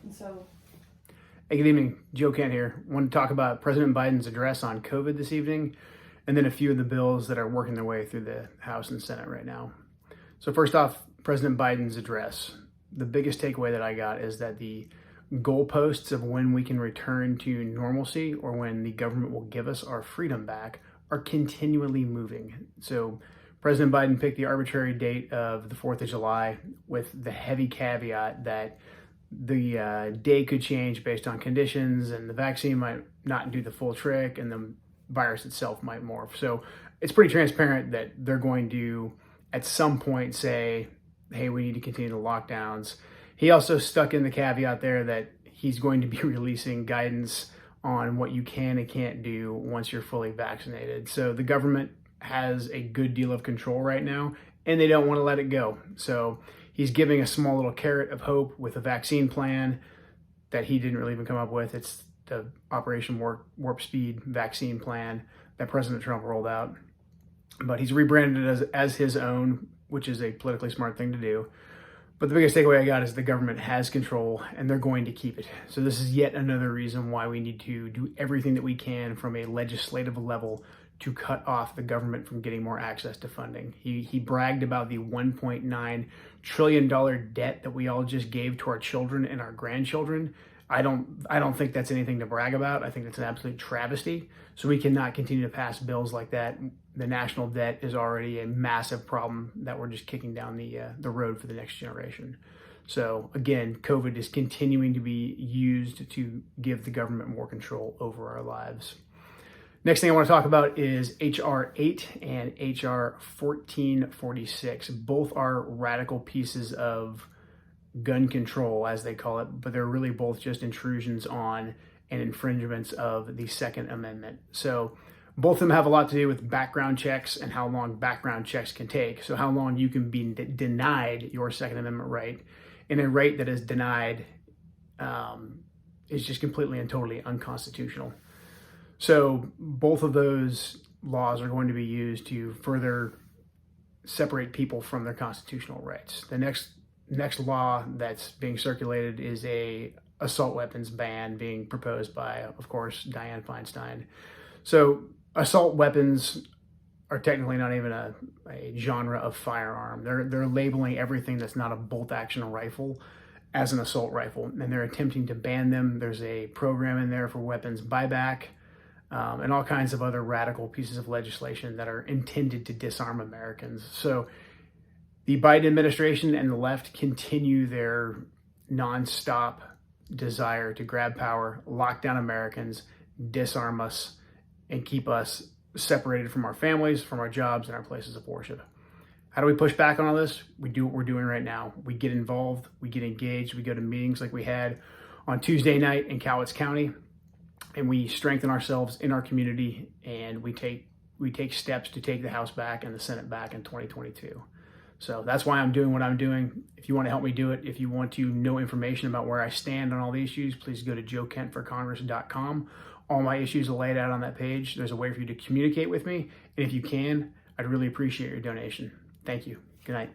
And so, Hey, good evening. Joe Kent here. I want to talk about President Biden's address on COVID this evening, and then a few of the bills that are working their way through the House and Senate right now. So first off, President Biden's address. The biggest takeaway that I got is that the goalposts of when we can return to normalcy or when the government will give us our freedom back are continually moving. So President Biden picked the arbitrary date of the 4th of July with the heavy caveat that the day could change based on conditions, and the vaccine might not do the full trick, and the virus itself might morph. So it's pretty transparent that they're going to, at some point, say, hey, we need to continue the lockdowns. He also stuck in the caveat there that he's going to be releasing guidance on what you can and can't do once you're fully vaccinated. So the government has a good deal of control right now, and they don't want to let it go. So he's giving a small little carrot of hope with a vaccine plan that he didn't really even come up with. It's the Operation Warp Speed vaccine plan that President Trump rolled out. But he's rebranded it as his own, which is a politically smart thing to do. But the biggest takeaway I got is the government has control, and they're going to keep it. So this is yet another reason why we need to do everything that we can from a legislative level to cut off the government from getting more access to funding. He bragged about the $1.9 trillion debt that we all just gave to our children and our grandchildren. I don't think that's anything to brag about. I think that's an absolute travesty. So we cannot continue to pass bills like that. The national debt is already a massive problem that we're just kicking down the road for the next generation. So again, COVID is continuing to be used to give the government more control over our lives. Next thing I want to talk about is H.R. 8 and H.R. 1446. Both are radical pieces of gun control, as they call it, but they're really both just intrusions on and infringements of the Second Amendment. So both of them have a lot to do with background checks and how long background checks can take. So how long you can be denied your Second Amendment right, and a right that is denied is just completely and totally unconstitutional. So both of those laws are going to be used to further separate people from their constitutional rights. The next law that's being circulated is a assault weapons ban being proposed by, of course, Dianne Feinstein. So assault weapons are technically not even a genre of firearm. They're labeling everything that's not a bolt action rifle as an assault rifle, and they're attempting to ban them. There's a program in there for weapons buyback, and all kinds of other radical pieces of legislation that are intended to disarm Americans. So the Biden administration and the left continue their nonstop desire to grab power, lock down Americans, disarm us, and keep us separated from our families, from our jobs, and our places of worship. How do we push back on all this? We do what we're doing right now. We get involved, we get engaged, we go to meetings like we had on Tuesday night in Cowlitz County, and we strengthen ourselves in our community, and we take steps to take the House back and the Senate back in 2022. So that's why I'm doing what I'm doing. If you want to help me do it, if you want to know information about where I stand on all the issues, please go to joekentforcongress.com. All my issues are laid out on that page. There's a way for you to communicate with me. And if you can, I'd really appreciate your donation. Thank you. Good night.